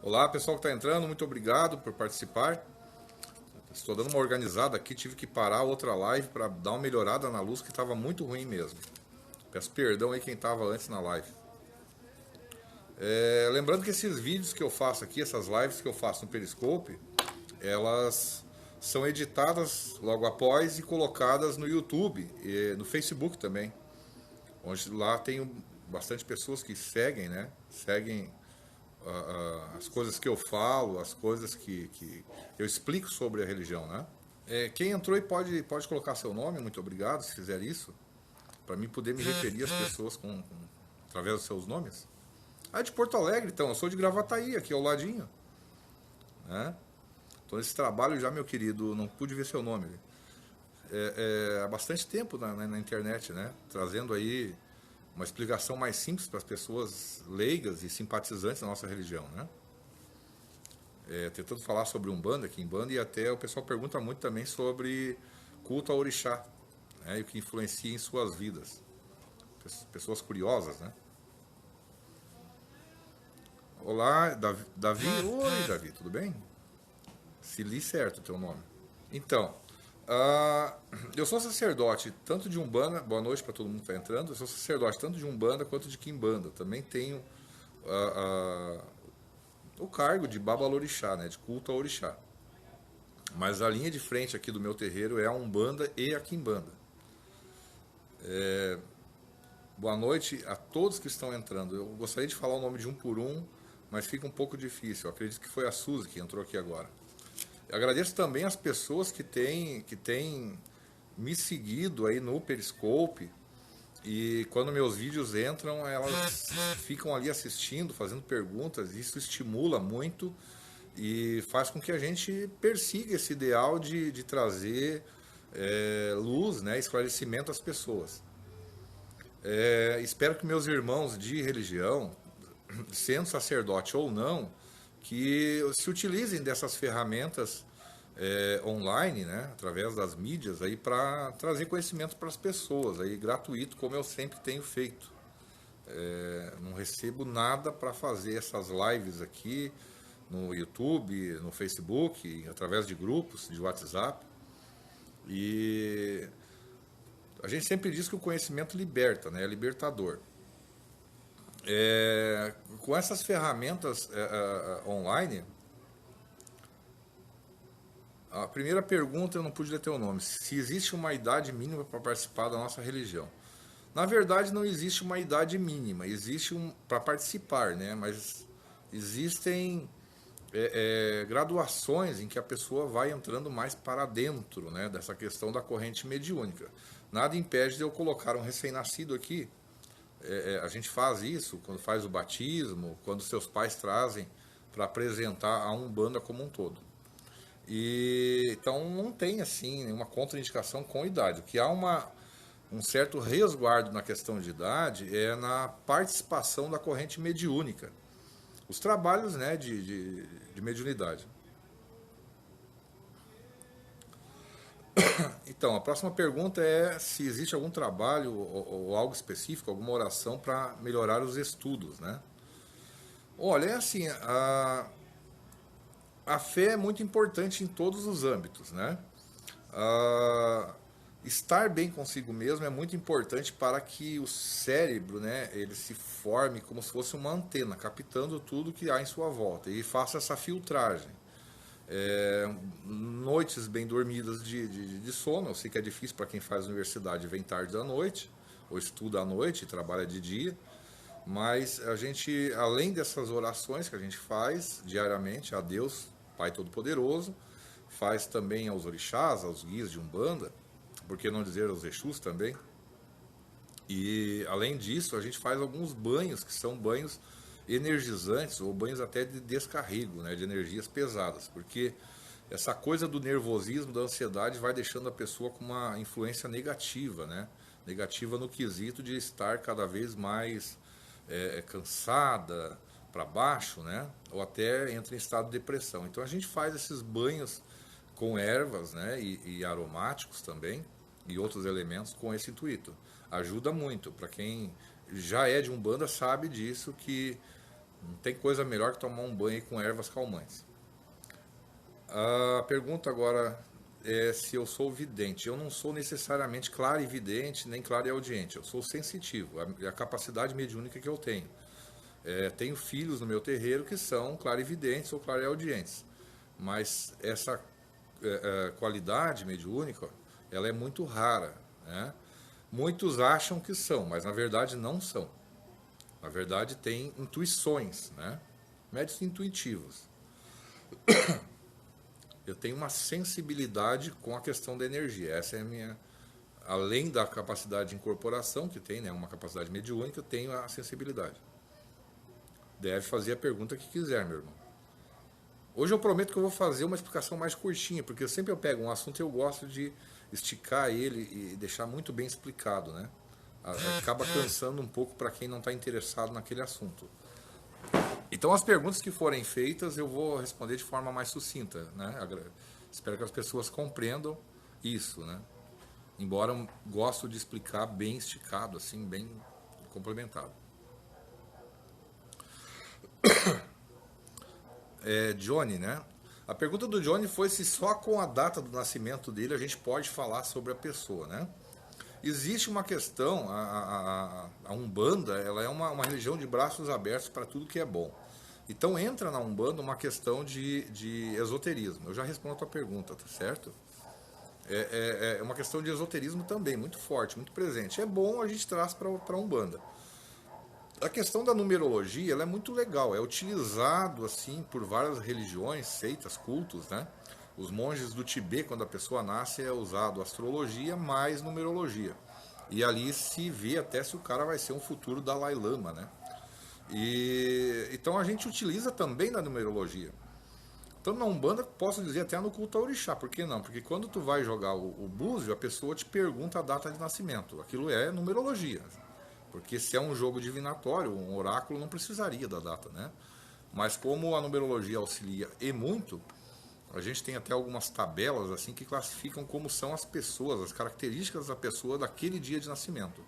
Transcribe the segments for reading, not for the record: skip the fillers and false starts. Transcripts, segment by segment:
Olá, pessoal que está entrando, muito obrigado por participar. Estou dando uma organizada aqui, tive que parar outra live para dar uma melhorada na luz que estava muito ruim mesmo. Peço perdão aí quem estava antes na live. Lembrando que esses vídeos que eu faço aqui, essas lives que eu faço no Periscope, elas são editadas logo após e colocadas no YouTube e no Facebook também, onde lá tem bastante pessoas que seguem, né? Seguem as coisas que eu falo, as coisas que eu explico sobre a religião, né? Quem entrou e pode colocar seu nome, muito obrigado se fizer isso, para mim poder me referir às pessoas através dos seus nomes. Ah, de Porto Alegre, então, eu sou de Gravataí, aqui ao ladinho, né? Então, esse trabalho já, meu querido, não pude ver seu nome. Há bastante tempo na internet, né? Trazendo aí uma explicação mais simples para as pessoas leigas e simpatizantes da nossa religião, né? Tentando falar sobre Umbanda, Quimbanda, e até o pessoal pergunta muito também sobre culto ao orixá, né? E o que influencia em suas vidas. Pessoas curiosas, né? Olá, Davi. Oi, Davi, tudo bem? Se li certo o teu nome. Então, eu sou sacerdote tanto de Umbanda, boa noite para todo mundo que está entrando, eu sou sacerdote tanto de Umbanda quanto de Quimbanda. Também tenho o cargo de Babalorixá, né, de culto ao orixá. Mas a linha de frente aqui do meu terreiro é a Umbanda e a Quimbanda. Boa noite a todos que estão entrando. Eu gostaria de falar o nome de um por um, mas fica um pouco difícil. Eu acredito que foi a Suzy que entrou aqui agora. Eu agradeço também as pessoas que têm me seguido aí no Periscope, e quando meus vídeos entram, elas ficam ali assistindo, fazendo perguntas. Isso estimula muito e faz com que a gente persiga esse ideal de trazer luz, né, esclarecimento às pessoas. Espero que meus irmãos de religião, sendo sacerdote ou não, que se utilizem dessas ferramentas online, né, através das mídias, aí para trazer conhecimento para as pessoas, aí gratuito, como eu sempre tenho feito. Não recebo nada para fazer essas lives aqui no YouTube, no Facebook, através de grupos de WhatsApp. E a gente sempre diz que o conhecimento liberta, né, é libertador. Com essas ferramentas online, a primeira pergunta, eu não pude ler teu nome. Se existe uma idade mínima para participar da nossa religião? Na verdade, não existe uma idade mínima. Existe para participar, né? Mas existem graduações em que a pessoa vai entrando mais para dentro, né, dessa questão da corrente mediúnica. Nada impede de eu colocar um recém-nascido aqui. A gente faz isso quando faz o batismo, quando seus pais trazem para apresentar a Umbanda como um todo. Então não tem assim nenhuma contraindicação com idade. O que há um certo resguardo na questão de idade é na participação da corrente mediúnica. Os trabalhos, né, de mediunidade. Então, a próxima pergunta é se existe algum trabalho ou algo específico, alguma oração para melhorar os estudos, né? Olha, é assim, a fé é muito importante em todos os âmbitos, né? Estar bem consigo mesmo é muito importante para que o cérebro, né, ele se forme como se fosse uma antena, captando tudo que há em sua volta e faça essa filtragem. Noites bem dormidas de sono, eu sei que é difícil para quem faz universidade, vem tarde da noite, ou estuda à noite e trabalha de dia, mas a gente, além dessas orações que a gente faz diariamente a Deus, Pai Todo-Poderoso, faz também aos orixás, aos guias de Umbanda, por que não dizer aos Exus também. E além disso, a gente faz alguns banhos que são banhos energizantes ou banhos até de descarrego, né, de energias pesadas, porque essa coisa do nervosismo, da ansiedade vai deixando a pessoa com uma influência negativa, né? Negativa no quesito de estar cada vez mais cansada, para baixo, né? Ou até entra em estado de depressão. Então a gente faz esses banhos com ervas, né, e aromáticos também, e outros elementos com esse intuito. Ajuda muito. Para quem já é de Umbanda sabe disso, que Não tem coisa melhor que tomar um banho com ervas calmantes. A pergunta agora é se eu sou vidente. Eu não sou necessariamente clarividente nem clareaudiente. Eu sou sensitivo. A capacidade mediúnica que eu tenho. Tenho filhos no meu terreiro que são clarividentes ou clareaudientes. Mas essa qualidade mediúnica, ela é muito rara, né? Muitos acham que são, mas na verdade não são. Na verdade tem intuições, né? Médios intuitivos. Eu tenho uma sensibilidade com a questão da energia. Essa é a minha... Além da capacidade de incorporação que tem, né? Uma capacidade mediúnica, eu tenho a sensibilidade. Deve fazer a pergunta que quiser, meu irmão. Hoje eu prometo que eu vou fazer uma explicação mais curtinha, porque sempre eu pego um assunto e eu gosto de esticar ele e deixar muito bem explicado, né? Acaba cansando um pouco para quem não está interessado naquele assunto. Então as perguntas que forem feitas eu vou responder de forma mais sucinta, né? Espero que as pessoas compreendam isso, né? Embora eu gosto de explicar bem esticado, assim, bem complementado. Johnny, né? A pergunta do Johnny foi se só com a data do nascimento dele a gente pode falar sobre a pessoa, né? Existe uma questão, a Umbanda, ela é uma religião de braços abertos para tudo que é bom. Então entra na Umbanda uma questão de esoterismo. Eu já respondo a tua pergunta, tá certo? É uma questão de esoterismo também, muito forte, muito presente. É bom, a gente traz para a Umbanda. A questão da numerologia, ela é muito legal, é utilizado assim por várias religiões, seitas, cultos, né? Os monges do Tibete, quando a pessoa nasce, é usado astrologia mais numerologia. E ali se vê até se o cara vai ser um futuro Dalai Lama, né? Então a gente utiliza também na numerologia. Então na Umbanda, posso dizer até no culto ao orixá, por que não? Porque quando tu vai jogar o búzio, a pessoa te pergunta a data de nascimento. Aquilo é numerologia. Porque se é um jogo divinatório, um oráculo não precisaria da data, né? Mas como a numerologia auxilia e muito, a gente tem até algumas tabelas assim que classificam como são as pessoas, as características da pessoa daquele dia de nascimento.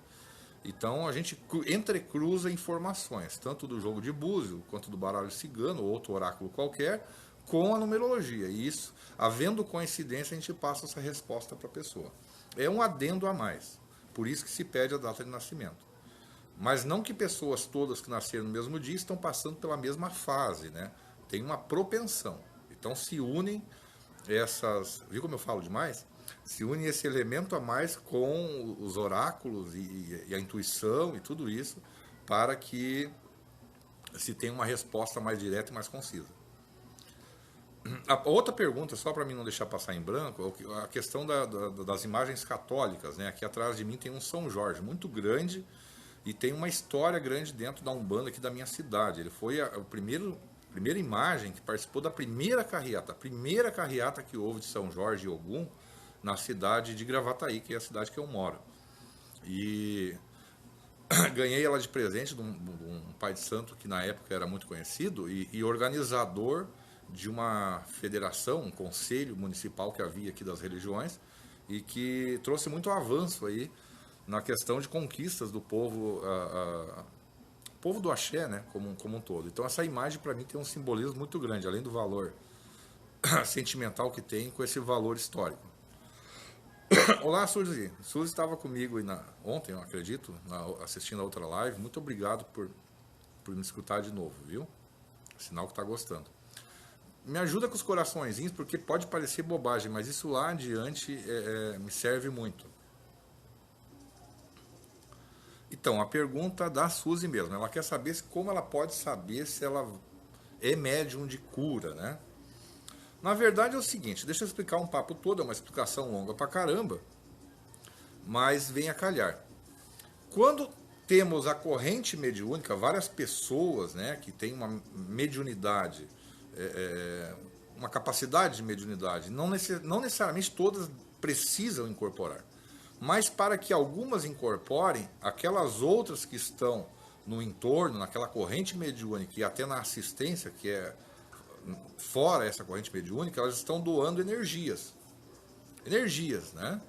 Então a gente entrecruza informações, tanto do jogo de búzio, quanto do baralho cigano, ou outro oráculo qualquer, com a numerologia. E isso, havendo coincidência, a gente passa essa resposta para a pessoa. É um adendo a mais, por isso que se pede a data de nascimento. Mas não que pessoas todas que nasceram no mesmo dia estão passando pela mesma fase, né? Tem uma propensão. Então se unem essas... Viu como eu falo demais? Se une esse elemento a mais com os oráculos e a intuição e tudo isso para que se tenha uma resposta mais direta e mais concisa. A outra pergunta, só para mim não deixar passar em branco, a questão das imagens católicas, né? Aqui atrás de mim tem um São Jorge muito grande e tem uma história grande dentro da Umbanda aqui da minha cidade. Ele foi a primeira imagem que participou da primeira carreata que houve de São Jorge e Ogum na cidade de Gravataí, que é a cidade que eu moro. E ganhei ela de presente de um pai de santo que na época era muito conhecido e organizador de uma federação, um conselho municipal que havia aqui das religiões e que trouxe muito avanço aí na questão de conquistas do povo, povo do axé, né, como um todo. Então essa imagem para mim tem um simbolismo muito grande, além do valor sentimental que tem com esse valor histórico. Olá, Suzy. Suzy estava comigo ontem, eu acredito, assistindo a outra live. Muito obrigado por me escutar de novo, viu? Sinal que está gostando. Me ajuda com os coraçõezinhos, porque pode parecer bobagem, mas isso lá adiante me serve muito. Então, a pergunta da Suzy mesmo, ela quer saber como ela pode saber se ela é médium de cura, né? Na verdade é o seguinte, deixa eu explicar um papo todo, é uma explicação longa pra caramba, mas vem a calhar. Quando temos a corrente mediúnica, várias pessoas, né, que têm uma mediunidade, uma capacidade de mediunidade, não necessariamente todas precisam incorporar. Mas para que algumas incorporem, aquelas outras que estão no entorno, naquela corrente mediúnica e até na assistência, que é fora essa corrente mediúnica, elas estão doando energias, né?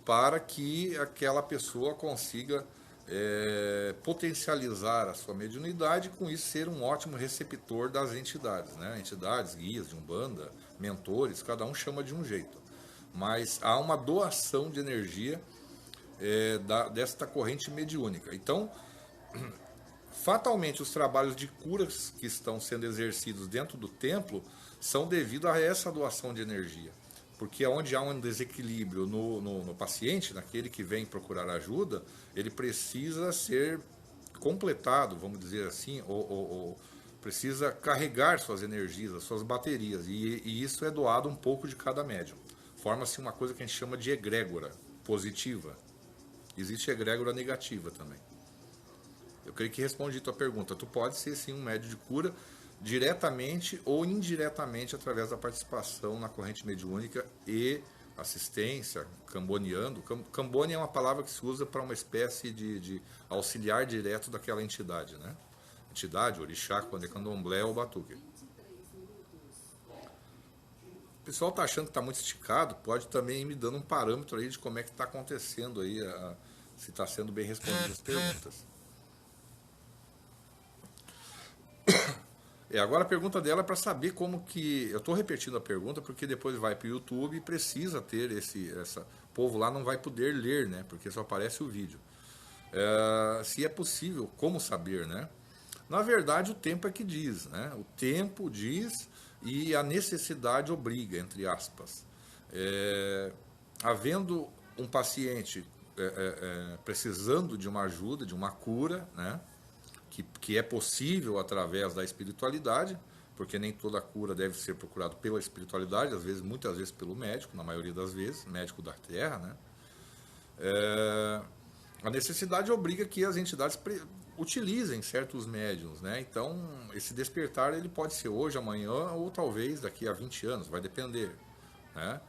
Para que aquela pessoa consiga potencializar a sua mediunidade e com isso ser um ótimo receptor das entidades, né? Entidades, guias de Umbanda, mentores, cada um chama de um jeito. Mas há uma doação de energia desta corrente mediúnica. Então, fatalmente, os trabalhos de curas que estão sendo exercidos dentro do templo são devido a essa doação de energia. Porque onde há um desequilíbrio no paciente, naquele que vem procurar ajuda, ele precisa ser completado, vamos dizer assim, ou precisa carregar suas energias, as suas baterias. E isso é doado um pouco de cada médium. Forma-se uma coisa que a gente chama de egrégora positiva. Existe egrégora negativa também. Eu creio que respondi a tua pergunta. Tu pode ser sim um médium de cura diretamente ou indiretamente através da participação na corrente mediúnica e assistência, camboneando. Cambone é uma palavra que se usa para uma espécie de auxiliar direto daquela entidade, né? Entidade, orixá, quando é candomblé ou batuque. O pessoal está achando que está muito esticado, pode também ir me dando um parâmetro aí de como é que está acontecendo aí, se está sendo bem respondidas as perguntas. Agora a pergunta dela é para saber como que... Eu estou repetindo a pergunta porque depois vai para o YouTube e precisa ter o povo lá não vai poder ler, né? Porque só aparece o vídeo. Se é possível, como saber, né? Na verdade, o tempo é que diz, né? O tempo diz e a necessidade obriga, entre aspas. Havendo um paciente precisando de uma ajuda, de uma cura, né? Que é possível através da espiritualidade, porque nem toda cura deve ser procurada pela espiritualidade, às vezes, muitas vezes pelo médico, na maioria das vezes, médico da terra, né? A necessidade obriga que as entidades utilizem certos médiuns, né? Então, esse despertar ele pode ser hoje, amanhã ou talvez daqui a 20 anos, vai depender, né?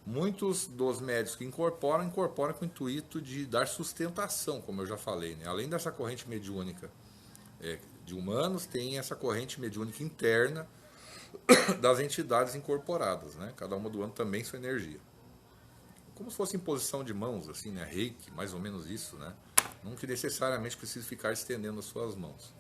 Muitos dos médios que incorporam com o intuito de dar sustentação, como eu já falei, né? Além dessa corrente mediúnica de humanos, tem essa corrente mediúnica interna das entidades incorporadas, né? Cada uma doando também sua energia. Como se fosse imposição de mãos, assim, né? Reiki, mais ou menos isso, né? Não que necessariamente precise ficar estendendo as suas mãos.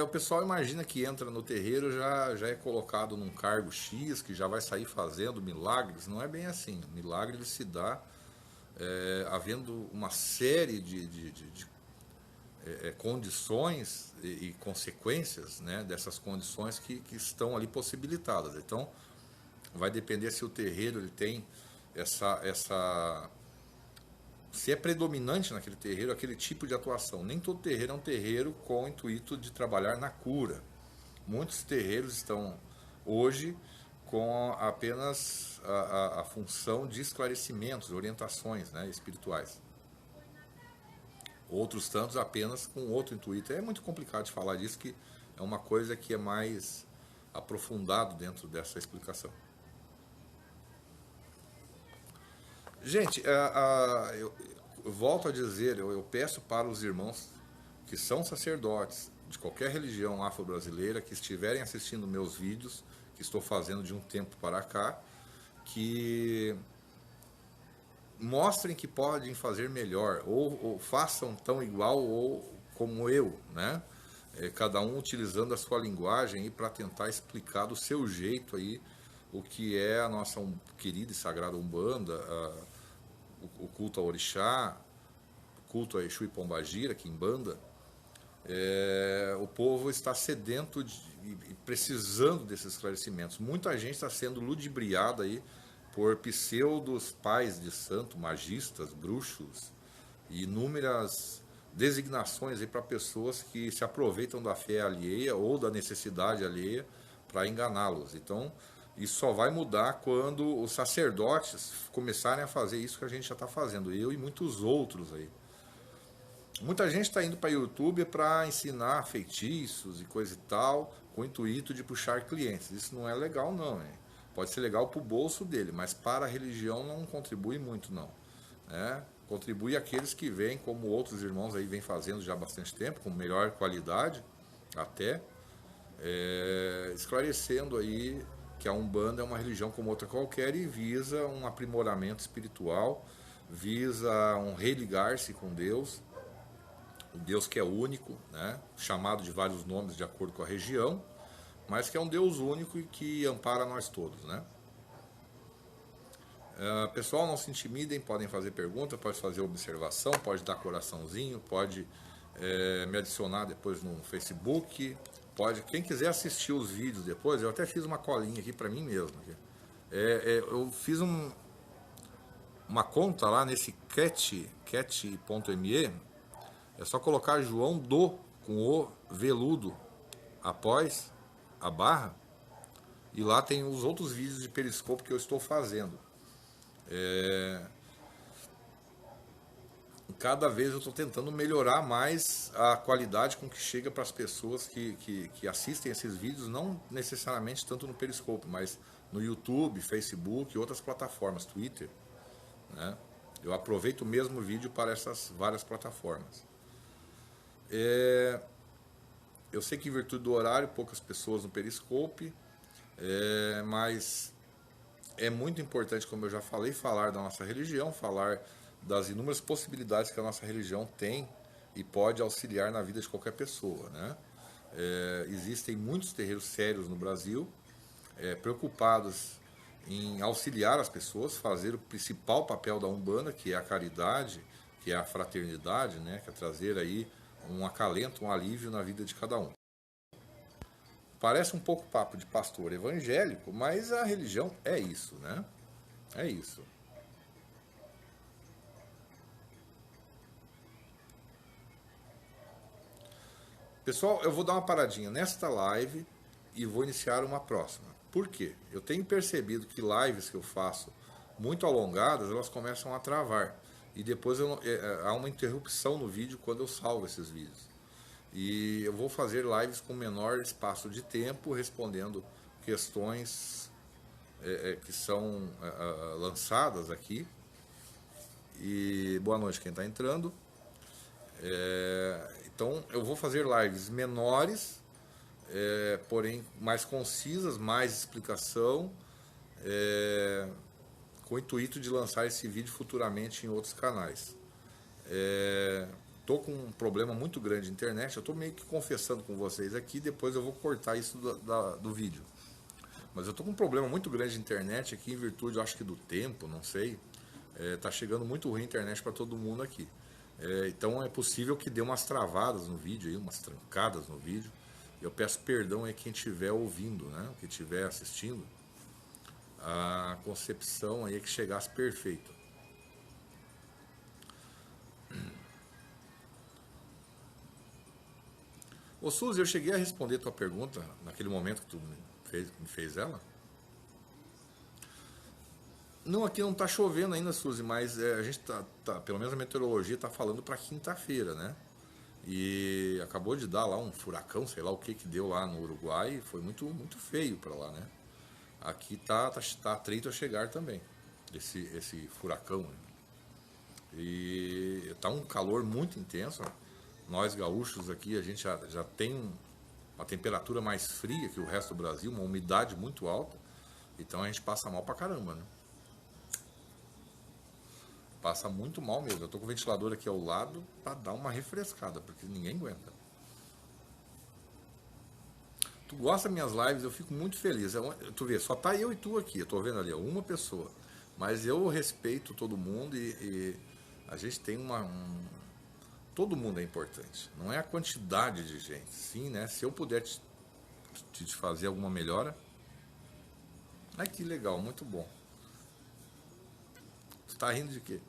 O pessoal imagina que entra no terreiro já é colocado num cargo X, que já vai sair fazendo milagres. Não é bem assim. O milagre ele se dá havendo uma série de condições e consequências, né, dessas condições que estão ali possibilitadas. Então, vai depender se o terreiro ele tem se é predominante naquele terreiro aquele tipo de atuação. Nem todo terreiro é um terreiro com o intuito de trabalhar na cura. Muitos terreiros estão hoje com apenas a função de esclarecimentos, orientações, né, espirituais. Outros tantos apenas com outro intuito. É muito complicado de falar disso, que é uma coisa que é mais aprofundado dentro dessa explicação. Gente, eu volto a dizer, eu peço para os irmãos que são sacerdotes de qualquer religião afro-brasileira que estiverem assistindo meus vídeos, que estou fazendo de um tempo para cá, que mostrem que podem fazer melhor, ou façam tão igual ou como eu, né? Cada um utilizando a sua linguagem para tentar explicar do seu jeito aí o que é a nossa querida e sagrada Umbanda, o culto ao Orixá, o culto a Exu e Pombagira, Quimbanda. O povo está sedento e precisando desses esclarecimentos. Muita gente está sendo ludibriada aí por pseudos pais de santo, magistas, bruxos e inúmeras designações aí para pessoas que se aproveitam da fé alheia ou da necessidade alheia para enganá-los. Então, isso só vai mudar quando os sacerdotes começarem a fazer isso que a gente já está fazendo, eu e muitos outros aí. Muita gente está indo para o YouTube para ensinar feitiços e coisa e tal, com o intuito de puxar clientes. Isso não é legal, não. Pode ser legal para o bolso dele, mas para a religião não contribui muito, não. Contribui aqueles que vêm, como outros irmãos aí vêm fazendo já há bastante tempo, com melhor qualidade, até, esclarecendo aí que a Umbanda é uma religião como outra qualquer e visa um aprimoramento espiritual visa um religar-se com Deus, o Deus que é único, né? Chamado de vários nomes de acordo com a região, mas que é um Deus único e que ampara nós todos, né? Pessoal, não se intimidem, podem fazer pergunta, pode fazer observação, pode dar coraçãozinho, pode me adicionar depois no Facebook, pode, quem quiser assistir os vídeos depois, eu até fiz uma colinha aqui para mim mesmo. Eu fiz uma conta lá nesse cat.me, é só colocar João do, com o veludo, após a barra, e lá tem os outros vídeos de Periscope que eu estou fazendo. Cada vez eu estou tentando melhorar mais a qualidade com que chega para as pessoas que assistem esses vídeos, não necessariamente tanto no Periscope, mas no YouTube, Facebook e outras plataformas, Twitter, né? Eu aproveito o mesmo vídeo para essas várias plataformas. Eu sei que em virtude do horário, poucas pessoas no Periscope, mas é muito importante, como eu já falei, falar da nossa religião, falar das inúmeras possibilidades que a nossa religião tem e pode auxiliar na vida de qualquer pessoa, né? Existem muitos terreiros sérios no Brasil, preocupados em auxiliar as pessoas, fazer o principal papel da Umbanda, que é a caridade, que é a fraternidade, né? Que é trazer aí um acalento, um alívio na vida de cada um. Parece um pouco papo de pastor evangélico, mas a religião é isso, né? É isso. Pessoal, eu vou dar uma paradinha nesta live e vou iniciar uma próxima. Por quê? Eu tenho percebido que lives que eu faço muito alongadas, elas começam a travar. E depois há uma interrupção no vídeo quando eu salvo esses vídeos. E eu vou fazer lives com menor espaço de tempo, respondendo questões que são lançadas aqui. E boa noite quem está entrando. Então eu vou fazer lives menores, porém mais concisas, mais explicação, com o intuito de lançar esse vídeo futuramente em outros canais. Estou com um problema muito grande de internet, eu estou meio que confessando com vocês aqui, depois eu vou cortar isso do vídeo. Mas eu estou com um problema muito grande de internet aqui, em virtude, eu acho que do tempo, não sei. Está chegando muito ruim a internet para todo mundo aqui. Então é possível que dê umas travadas no vídeo, aí, umas trancadas no vídeo. Eu peço perdão a quem estiver ouvindo, né? Quem estiver assistindo. A concepção aí é que chegasse perfeito. Ô Suzy, eu cheguei a responder tua pergunta naquele momento que tu me fez ela? Não, aqui não está chovendo ainda, Suzy, mas a gente pelo menos a meteorologia está falando para quinta-feira, né? E acabou de dar lá um furacão, sei lá o que deu lá no Uruguai, e foi muito, muito feio para lá, né? Aqui tá atreito a chegar também, esse furacão. Né? E tá um calor muito intenso. Nós gaúchos aqui, a gente já tem uma temperatura mais fria que o resto do Brasil, uma umidade muito alta, então a gente passa mal pra caramba, né? Passa muito mal mesmo. Eu tô com o ventilador aqui ao lado para dar uma refrescada, porque ninguém aguenta. Tu gosta das minhas lives, eu fico muito feliz. Tu vê, só tá eu e tu aqui, eu tô vendo ali, uma pessoa. Mas eu respeito todo mundo e a gente tem todo mundo é importante. Não é a quantidade de gente, sim, né? Se eu puder te fazer alguma melhora. Ai, que legal, muito bom. Tu tá rindo de quê?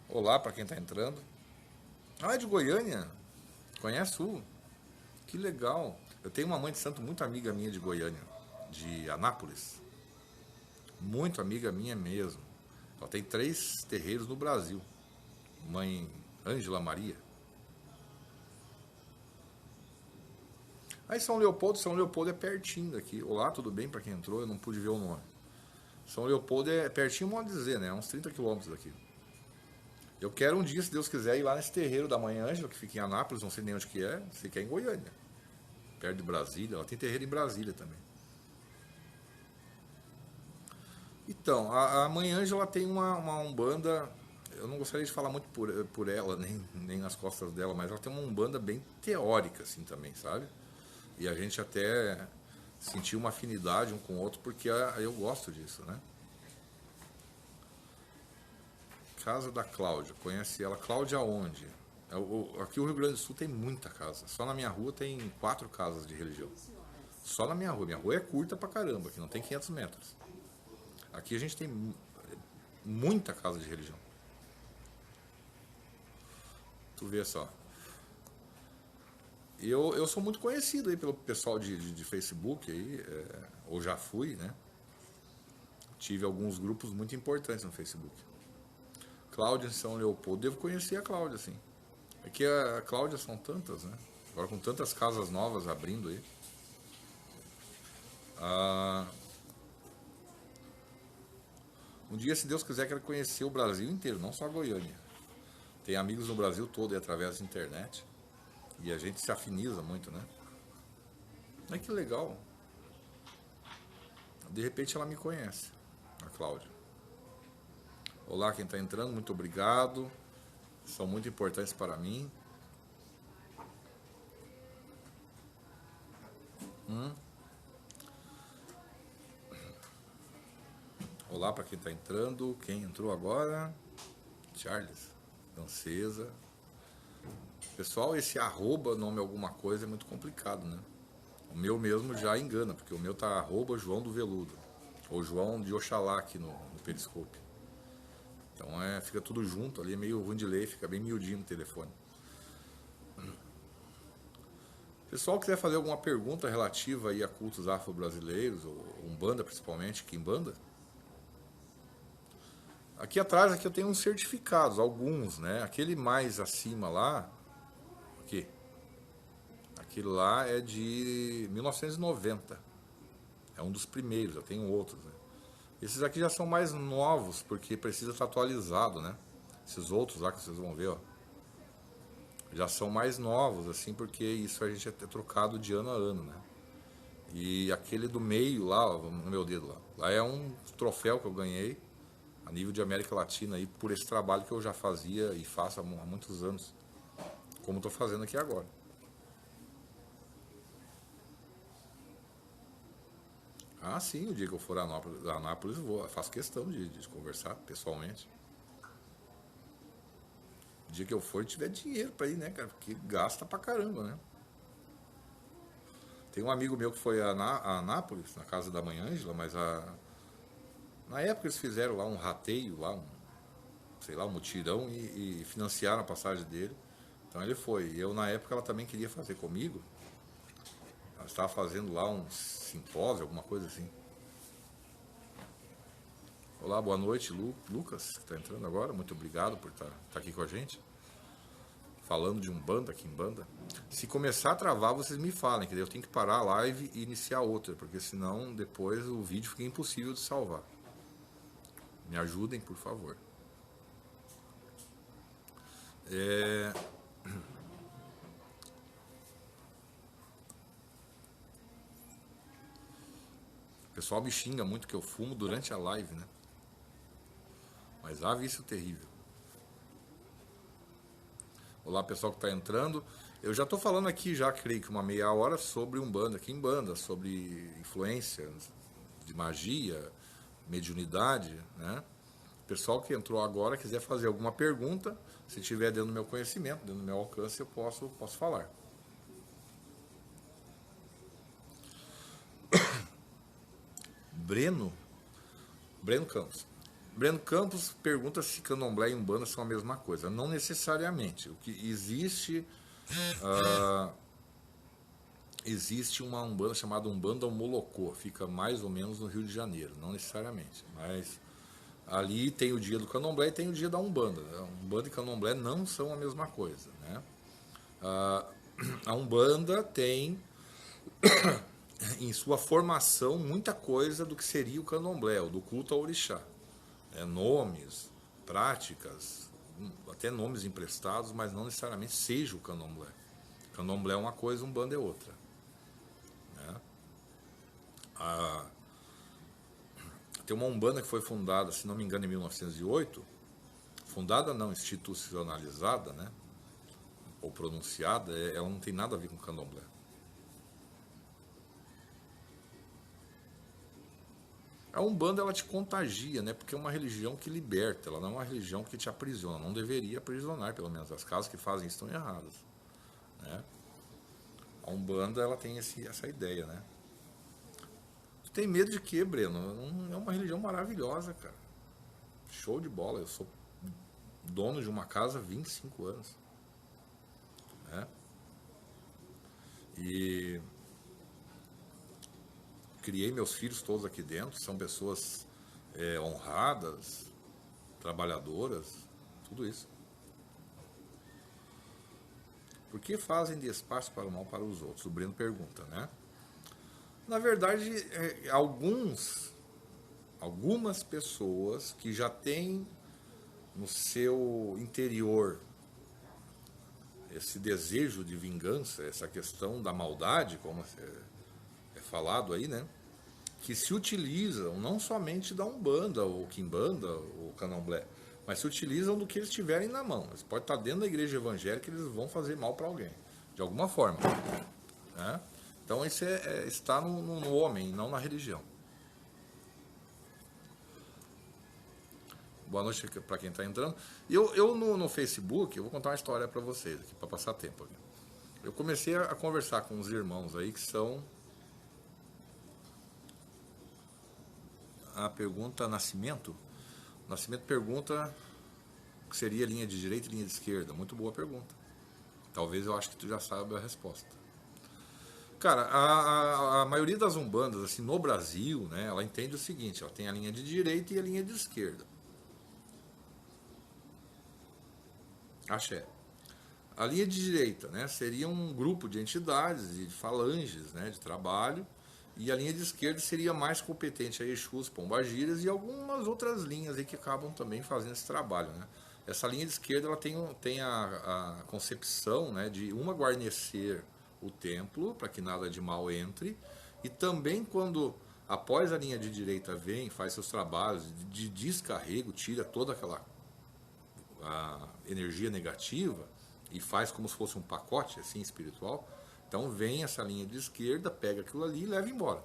Olá para quem está entrando. Ah, é de Goiânia? Conhece o? Que legal. Eu tenho uma mãe de santo muito amiga minha de Goiânia, de Anápolis. Muito amiga minha mesmo. Ela tem 3 terreiros no Brasil. Mãe Ângela Maria. Aí São Leopoldo é pertinho daqui. Olá, tudo bem para quem entrou? Eu não pude ver o nome. São Leopoldo é pertinho, modo dizer, né? Uns 30 quilômetros daqui. Eu quero um dia, se Deus quiser, ir lá nesse terreiro da Mãe Ângela, que fica em Anápolis, não sei nem onde que é, sei que é em Goiânia. perto de Brasília. Ela tem terreiro em Brasília também. Então, a Mãe Ângela tem uma umbanda, eu não gostaria de falar muito por ela, nem nas costas dela, mas ela tem uma umbanda bem teórica, assim, também, sabe? E a gente até sentiu uma afinidade um com o outro, porque eu gosto disso, né? Casa da Cláudia, conhece ela? Cláudia onde? Aqui o Rio Grande do Sul tem muita casa. Só na minha rua tem 4 casas de religião. Só na minha rua. Minha rua é curta pra caramba, aqui não tem 500 metros. Aqui a gente tem muita casa de religião. Tu vê só. Eu sou muito conhecido aí pelo pessoal de Facebook aí, ou já fui, né? Tive alguns grupos muito importantes no Facebook. Cláudia em São Leopoldo, devo conhecer a Cláudia, sim. É que a Cláudia são tantas, né? Agora com tantas casas novas abrindo aí. Um dia, se Deus quiser, quero conhecer o Brasil inteiro, não só a Goiânia. Tem amigos no Brasil todo, através da internet. E a gente se afiniza muito, né? Ai, que legal. De repente ela me conhece, a Cláudia. Olá, quem está entrando, muito obrigado. São muito importantes para mim. Olá para quem está entrando. Quem entrou agora? Charles, Francesa. Pessoal, esse arroba, nome alguma coisa, é muito complicado, né? O meu mesmo já engana, porque o meu tá arroba João do Veludo. Ou João de Oxalá aqui no Periscope. Então fica tudo junto ali, é meio ruim de ler, fica bem miudinho no telefone. Pessoal, quiser fazer alguma pergunta relativa aí a cultos afro-brasileiros, ou Umbanda principalmente, Quimbanda? Aqui atrás aqui eu tenho uns certificados, alguns, né? Aquele mais acima lá, aqui, aquele lá é de 1990. É um dos primeiros, eu tenho outros, né? Esses aqui já são mais novos, porque precisa estar atualizado, né? Esses outros lá que vocês vão ver, ó, já são mais novos, assim, porque isso a gente é trocado de ano a ano, né? E aquele do meio lá, ó, no meu dedo lá é um troféu que eu ganhei a nível de América Latina aí, por esse trabalho que eu já fazia e faço há muitos anos, como estou fazendo aqui agora. Ah, sim, o dia que eu for a Anápolis eu faço questão de conversar pessoalmente. O dia que eu for, tiver dinheiro para ir, né, cara? Porque gasta pra caramba, né? Tem um amigo meu que foi a Anápolis, na casa da Mãe Ângela, mas na época eles fizeram lá um rateio, lá sei lá, um mutirão e financiaram a passagem dele. Então ele foi. Eu, na época, ela também queria fazer comigo. Ela estava fazendo lá um simpósio, alguma coisa assim. Olá, boa noite, Lucas, que está entrando agora. Muito obrigado por estar aqui com a gente. Falando de Umbanda, Quimbanda. Se começar a travar, vocês me falem, que eu tenho que parar a live e iniciar outra, porque senão depois o vídeo fica impossível de salvar. Me ajudem, por favor. O pessoal me xinga muito que eu fumo durante a live, né? Mas há vício terrível. Olá, pessoal que está entrando. Eu já estou falando aqui, já creio que uma meia hora, sobre Umbanda, Quimbanda, sobre influência de magia, mediunidade, né? O pessoal que entrou agora, quiser fazer alguma pergunta, se tiver dentro do meu conhecimento, dentro do meu alcance, eu posso falar. Breno Campos. Breno Campos pergunta se Candomblé e Umbanda são a mesma coisa. Não necessariamente. O que existe... existe uma Umbanda chamada Umbanda Molocô. Fica mais ou menos no Rio de Janeiro. Não necessariamente. Mas ali tem o dia do Candomblé e tem o dia da Umbanda. Umbanda e Candomblé não são a mesma coisa, né? A Umbanda tem... em sua formação, muita coisa do que seria o Candomblé, o do culto ao orixá. Nomes, práticas, até nomes emprestados, mas não necessariamente seja o Candomblé. Candomblé é uma coisa, Umbanda é outra. A, tem uma Umbanda que foi fundada, se não me engano, em 1908. Fundada não, institucionalizada, né? Ou pronunciada, ela não tem nada a ver com candomblé. A Umbanda, ela te contagia, né? Porque é uma religião que liberta, ela não é uma religião que te aprisiona. Não deveria aprisionar, pelo menos. As casas que fazem isso estão erradas, né? A Umbanda, ela tem essa ideia, né? Tu tem medo de quê, Breno? É uma religião maravilhosa, cara. Show de bola. Eu sou dono de uma casa há 25 anos, né? E criei meus filhos todos aqui dentro. São pessoas honradas, trabalhadoras, tudo isso. Por que fazem de espaço para o mal para os outros? O Breno pergunta, né? Na verdade, algumas pessoas que já têm no seu interior esse desejo de vingança, essa questão da maldade, como é falado aí, né? Que se utilizam não somente da Umbanda, ou Quimbanda, ou Candomblé, mas se utilizam do que eles tiverem na mão. Eles podem estar dentro da igreja evangélica, eles vão fazer mal para alguém, de alguma forma, né? Então isso está no homem, não na religião. Boa noite para quem está entrando. Eu no Facebook, eu vou contar uma história para vocês aqui, para passar tempo aqui. Eu comecei a conversar com uns irmãos aí que são... A pergunta Nascimento. Nascimento pergunta o que seria linha de direita e linha de esquerda. Muito boa pergunta. Talvez eu acho que tu já sabe a resposta. Cara, a maioria das umbandas, assim, no Brasil, né, ela entende o seguinte, ela tem a linha de direita e a linha de esquerda. Axé. A linha de direita, né, seria um grupo de entidades e de falanges, né, de trabalho, e a linha de esquerda seria mais competente a Exus, Pombagiras e algumas outras linhas aí que acabam também fazendo esse trabalho, né. Essa linha de esquerda, ela tem a concepção, né, de uma guarnecer o templo, para que nada de mal entre, e também quando, após a linha de direita vem, faz seus trabalhos de descarrego, tira toda aquela energia negativa, e faz como se fosse um pacote assim espiritual, então vem essa linha de esquerda, pega aquilo ali e leva embora,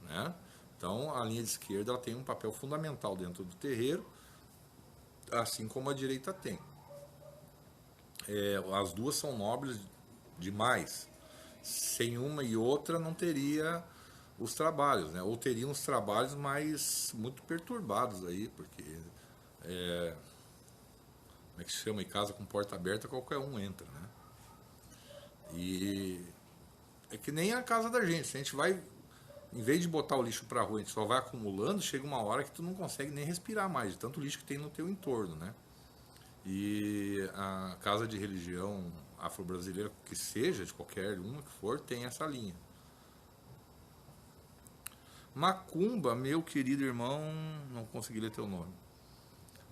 né? Então a linha de esquerda, ela tem um papel fundamental dentro do terreiro, assim como a direita tem. As duas são nobres demais. Sem uma e outra não teria os trabalhos, né? Ou teriam os trabalhos mais muito perturbados aí, porque como é que se chama? Em casa com porta aberta qualquer um entra, né? E é que nem a casa da gente. Se a gente vai, em vez de botar o lixo pra rua, a gente só vai acumulando, chega uma hora que tu não consegue nem respirar mais, de tanto lixo que tem no teu entorno, né? E a casa de religião afro-brasileira, que seja, de qualquer uma que for, tem essa linha. Macumba, meu querido irmão, não consegui ler teu nome.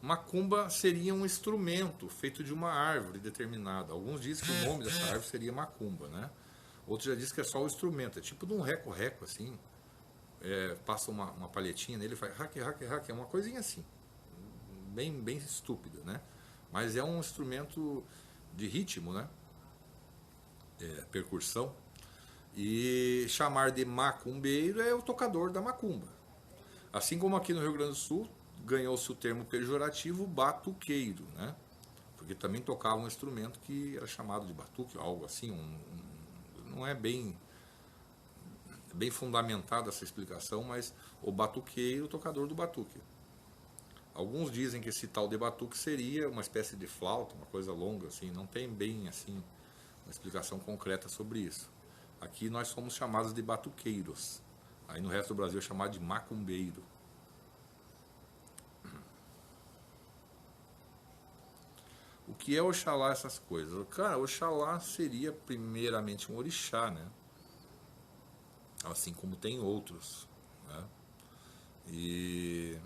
Macumba seria um instrumento feito de uma árvore determinada. Alguns dizem que o nome dessa árvore seria macumba, né? Outros já dizem que é só o instrumento, é tipo de um reco-reco, assim. Passa uma palhetinha nele e faz raque, raque, raque, é uma coisinha assim. Bem estúpida, né? Mas é um instrumento de ritmo, né? Percussão. E chamar de macumbeiro é o tocador da macumba. Assim como aqui no Rio Grande do Sul ganhou-se o termo pejorativo batuqueiro, né? Porque também tocava um instrumento que era chamado de batuque, algo assim. Não é bem fundamentada essa explicação, mas o batuqueiro, o tocador do batuque. Alguns dizem que esse tal de batuque seria uma espécie de flauta, uma coisa longa, assim, não tem bem assim uma explicação concreta sobre isso. Aqui nós somos chamados de batuqueiros. Aí no resto do Brasil é chamado de macumbeiro. O que é Oxalá, essas coisas? Cara, Oxalá seria primeiramente um orixá, né? Assim como tem outros, né? E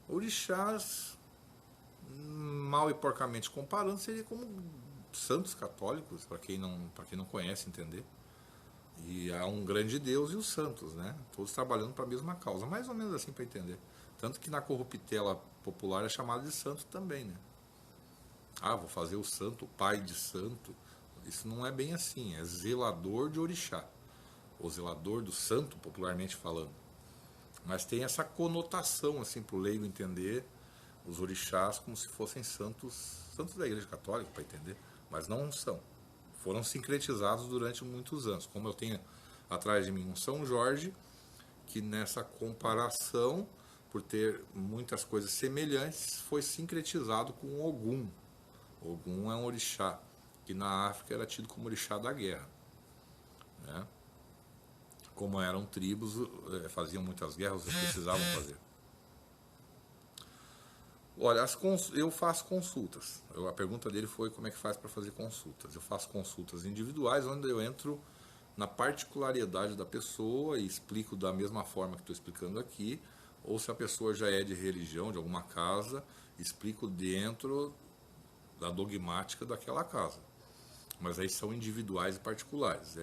orixás, mal e porcamente comparando, seria como santos católicos, para quem não conhece entender. E há um grande Deus e os santos, né? Todos trabalhando para a mesma causa. Mais ou menos assim para entender. Tanto que na corruptela popular é chamado de santo também, né? Ah, vou fazer o santo, o pai de santo. Isso não é bem assim, é zelador de orixá. O zelador do santo, popularmente falando. Mas tem essa conotação, assim, para o leigo entender os orixás como se fossem santos, santos da Igreja Católica, para entender. Mas não são. Foram sincretizados durante muitos anos. Como eu tenho atrás de mim um São Jorge, que nessa comparação, por ter muitas coisas semelhantes, foi sincretizado com Ogum. Ogum é um orixá, que na África era tido como orixá da guerra, né? Como eram tribos, faziam muitas guerras, eles precisavam fazer. Olha, eu faço consultas. A pergunta dele foi como é que faz para fazer consultas. Eu faço consultas individuais, onde eu entro na particularidade da pessoa e explico da mesma forma que estou explicando aqui, ou se a pessoa já é de religião, de alguma casa, explico dentro da dogmática daquela casa. Mas aí são individuais e particulares.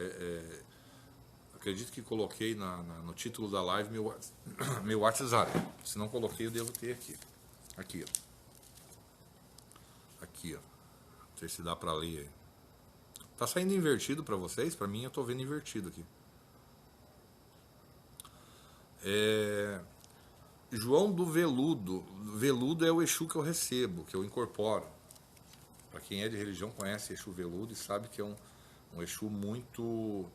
Acredito que coloquei no título da live meu WhatsApp. Se não coloquei, eu devo ter aqui. Aqui, ó. Aqui, ó. Não sei se dá para ler aí. Tá saindo invertido para vocês? Para mim, eu tô vendo invertido aqui. João do Veludo. Veludo é o Exu que eu recebo, que eu incorporo. Para quem é de religião conhece Exu Veludo e sabe que é um Exu muito...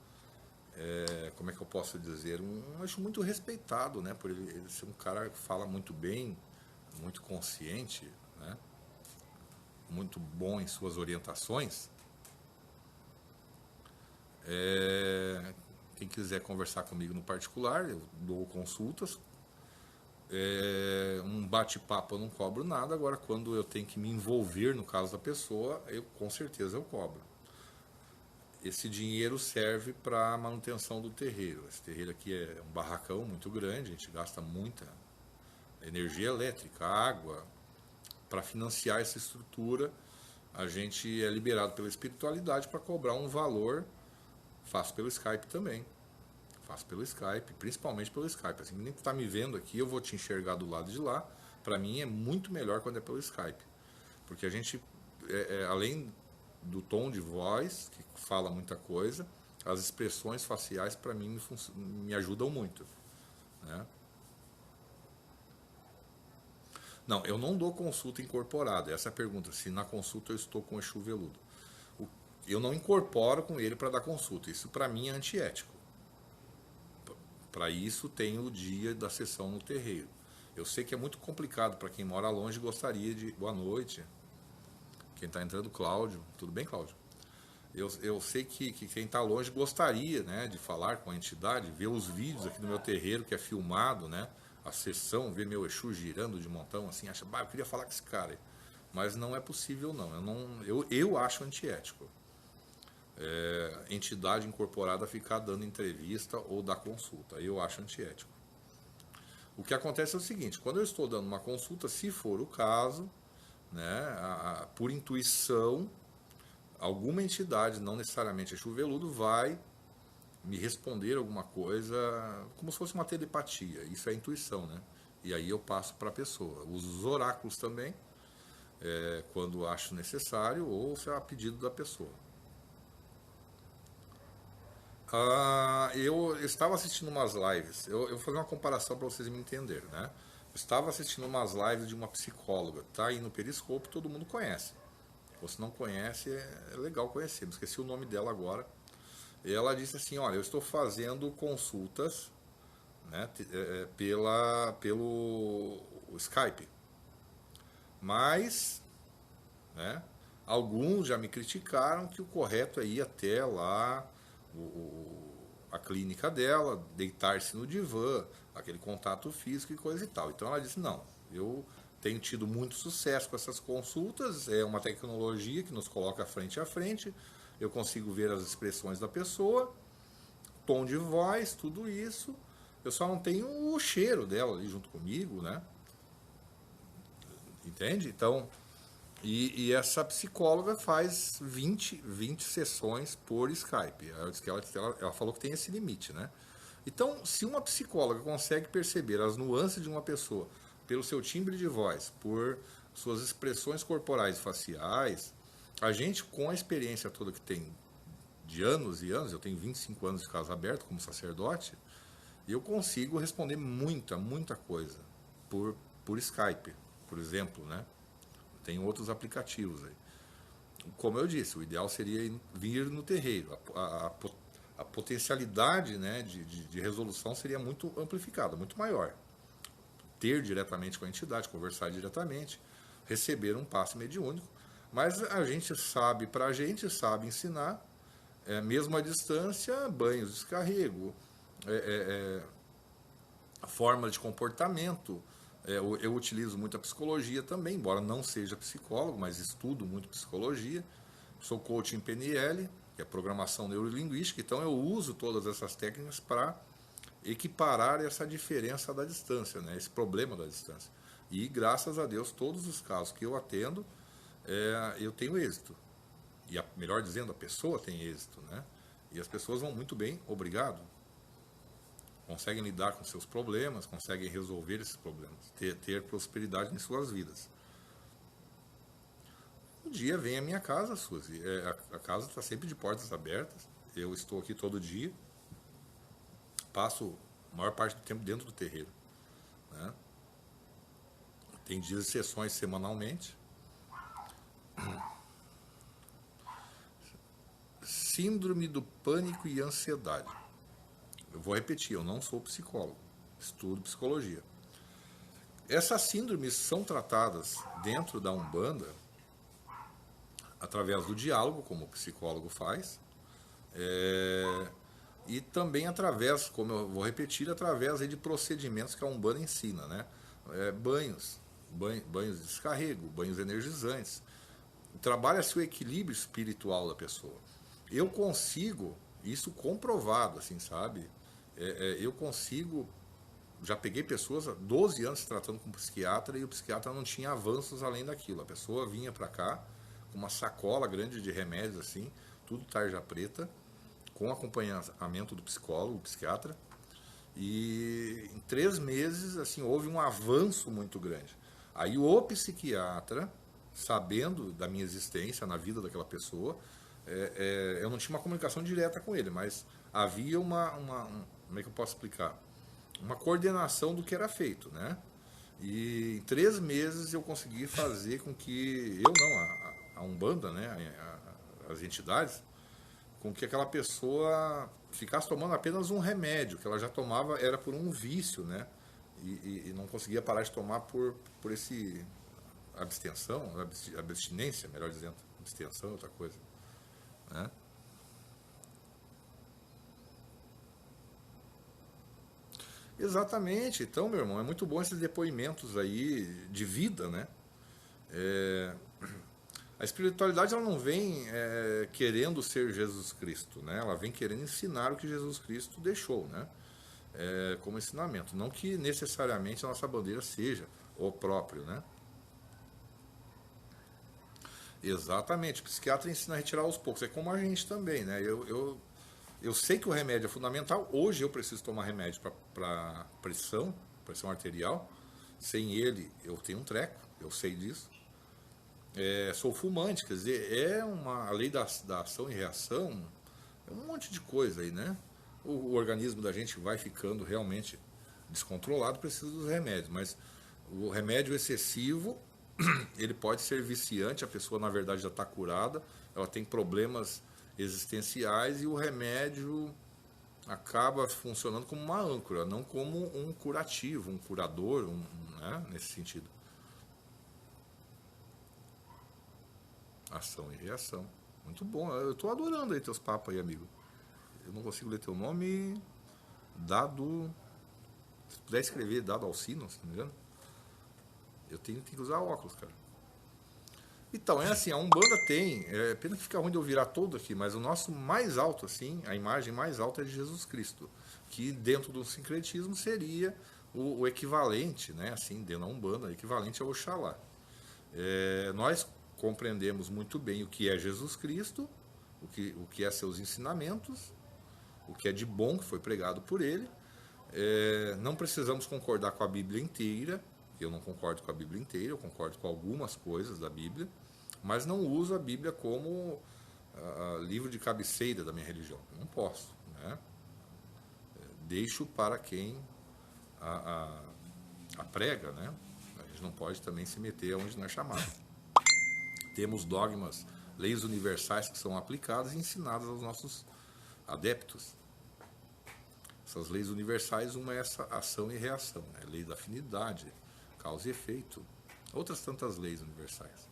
como é que eu posso dizer? Um Exu muito respeitado, né? Por ele ser um cara que fala muito bem, muito consciente, né? Muito bom em suas orientações. Quem quiser conversar comigo no particular, eu dou consultas. Um bate-papo eu não cobro nada. Agora, quando eu tenho que me envolver no caso da pessoa, com certeza eu cobro. Esse dinheiro serve para a manutenção do terreiro. Esse terreiro aqui é um barracão muito grande, a gente gasta muita energia elétrica, água. Para financiar essa estrutura, a gente é liberado pela espiritualidade para cobrar um valor. Faço pelo Skype também. Faço pelo Skype, principalmente pelo Skype. Assim, nem que está me vendo aqui, eu vou te enxergar do lado de lá. Para mim é muito melhor quando é pelo Skype. Porque a gente, além do tom de voz, que fala muita coisa, as expressões faciais para mim me ajudam muito, né? Não, eu não dou consulta incorporada. Essa é a pergunta, se na consulta eu estou com o Exu Veludo. Eu não incorporo com ele para dar consulta. Isso para mim é antiético. Para isso tem o dia da sessão no terreiro. Eu sei que é muito complicado para quem mora longe e gostaria de... Boa noite. Quem está entrando, Cláudio. Tudo bem, Cláudio? Eu sei que quem está longe gostaria, né, de falar com a entidade, ver os vídeos aqui do meu terreiro, que é filmado, né? A sessão, ver meu Exu girando de montão, assim, acha, eu queria falar com esse cara aí. Mas não é possível, não. Eu acho antiético. Entidade incorporada ficar dando entrevista ou dar consulta. Eu acho antiético. O que acontece é o seguinte, quando eu estou dando uma consulta, se for o caso, né, por intuição, alguma entidade, não necessariamente Exu Veludo, vai me responder alguma coisa, como se fosse uma telepatia. Isso é intuição, né? E aí eu passo para a pessoa. Uso os oráculos também, quando acho necessário, ou se é a pedido da pessoa. Eu estava assistindo umas lives, eu vou fazer uma comparação para vocês me entenderem, né? Eu estava assistindo umas lives de uma psicóloga, tá aí no Periscope, todo mundo conhece. Se não conhece, é legal conhecer, não esqueci o nome dela agora. E ela disse assim, olha, eu estou fazendo consultas, né, pelo Skype, mas, né, alguns já me criticaram que o correto é ir até lá, a clínica dela, deitar-se no divã, aquele contato físico e coisa e tal. Então ela disse, não, eu tenho tido muito sucesso com essas consultas, é uma tecnologia que nos coloca frente a frente, eu consigo ver as expressões da pessoa, tom de voz, tudo isso, eu só não tenho o cheiro dela ali junto comigo, né? Entende? Então, E essa psicóloga faz 20 sessões por Skype. Ela, disse que ela falou que tem esse limite, né? Então, se uma psicóloga consegue perceber as nuances de uma pessoa pelo seu timbre de voz, por suas expressões corporais e faciais, a gente, com a experiência toda que tem de anos e anos, eu tenho 25 anos de casa aberta como sacerdote, eu consigo responder muita coisa por Skype, por exemplo, né? Tem outros aplicativos aí. Como eu disse, o ideal seria vir no terreiro. A potencialidade, né, de resolução seria muito amplificada, muito maior. Ter diretamente com a entidade, conversar diretamente, receber um passe mediúnico. Mas a gente sabe, a gente sabe ensinar, mesmo à distância, banhos de descarrego, forma de comportamento. Eu utilizo muito a psicologia também, embora não seja psicólogo, mas estudo muito psicologia. Sou coach em PNL, que é programação neurolinguística, então eu uso todas essas técnicas para equiparar essa diferença da distância, né? Esse problema da distância. E graças a Deus, todos os casos que eu atendo, eu tenho êxito. E melhor dizendo, a pessoa tem êxito, né? E as pessoas vão muito bem, obrigado. Conseguem lidar com seus problemas, conseguem resolver esses problemas, ter prosperidade em suas vidas. Um dia vem à minha casa, Suzy. A casa está sempre de portas abertas. Eu estou aqui todo dia. Passo a maior parte do tempo dentro do terreiro, né? Tem dias de sessões semanalmente. Síndrome do pânico e ansiedade. Eu vou repetir, eu não sou psicólogo, estudo psicologia. Essas síndromes são tratadas dentro da Umbanda através do diálogo, como o psicólogo faz, e também através, como eu vou repetir, através de procedimentos que a Umbanda ensina, né? Banhos de descarrego, banhos energizantes. Trabalha-se o equilíbrio espiritual da pessoa. Eu consigo, isso comprovado, assim, sabe? Eu consigo, já peguei pessoas há 12 anos tratando com um psiquiatra e o psiquiatra não tinha avanços além daquilo. A pessoa vinha para cá com uma sacola grande de remédios, assim, tudo tarja preta, com acompanhamento do psicólogo, o psiquiatra, e em 3 meses, assim, houve um avanço muito grande. Aí o psiquiatra, sabendo da minha existência na vida daquela pessoa, eu não tinha uma comunicação direta com ele, mas havia como é que eu posso explicar? Uma coordenação do que era feito, né? E em 3 meses eu consegui fazer com que, a Umbanda, né? As entidades, com que aquela pessoa ficasse tomando apenas um remédio, que ela já tomava, era por um vício, né? E não conseguia parar de tomar por esse abstinência, melhor dizendo. Abstenção é outra coisa, né? Exatamente. Então, meu irmão, é muito bom esses depoimentos aí de vida, né? A espiritualidade ela não vem querendo ser Jesus Cristo, né? Ela vem querendo ensinar o que Jesus Cristo deixou, né? Como ensinamento. Não que necessariamente a nossa bandeira seja o próprio, né? Exatamente. O psiquiatra ensina a retirar aos poucos. É como a gente também, né? Eu sei que o remédio é fundamental. Hoje eu preciso tomar remédio para pressão arterial. Sem ele eu tenho um treco, eu sei disso. Sou fumante, quer dizer, a lei da ação e reação, é um monte de coisa aí, né? O organismo da gente vai ficando realmente descontrolado, precisa dos remédios, mas o remédio excessivo, ele pode ser viciante, a pessoa na verdade já está curada, ela tem problemas existenciais e o remédio acaba funcionando como uma âncora, não como um curativo, um curador, né? Nesse sentido. Ação e reação. Muito bom. Eu estou adorando aí teus papos aí, amigo. Eu não consigo ler teu nome. Dado. Se puder escrever Dado Alcino, se não me engano. Eu tenho que usar óculos, cara. Então, é assim, a Umbanda tem. Pena que fica ruim de eu virar todo aqui, mas o nosso mais alto, assim, a imagem mais alta é de Jesus Cristo. Que dentro do sincretismo seria o equivalente, né? Assim, dentro da Umbanda, equivalente ao Oxalá. Nós compreendemos muito bem o que é Jesus Cristo, o que é seus ensinamentos, o que é de bom que foi pregado por ele. Não precisamos concordar com a Bíblia inteira. Eu não concordo com a Bíblia inteira, eu concordo com algumas coisas da Bíblia, mas não uso a Bíblia como livro de cabeceira da minha religião. Não posso, né? Deixo para quem a prega, né? A gente não pode também se meter onde não é chamado. Temos dogmas, leis universais que são aplicadas e ensinadas aos nossos adeptos. Essas leis universais, uma é essa ação e reação, né? Lei da afinidade, causa e efeito, outras tantas leis universais.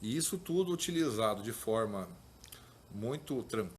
E isso tudo utilizado de forma muito tranquila,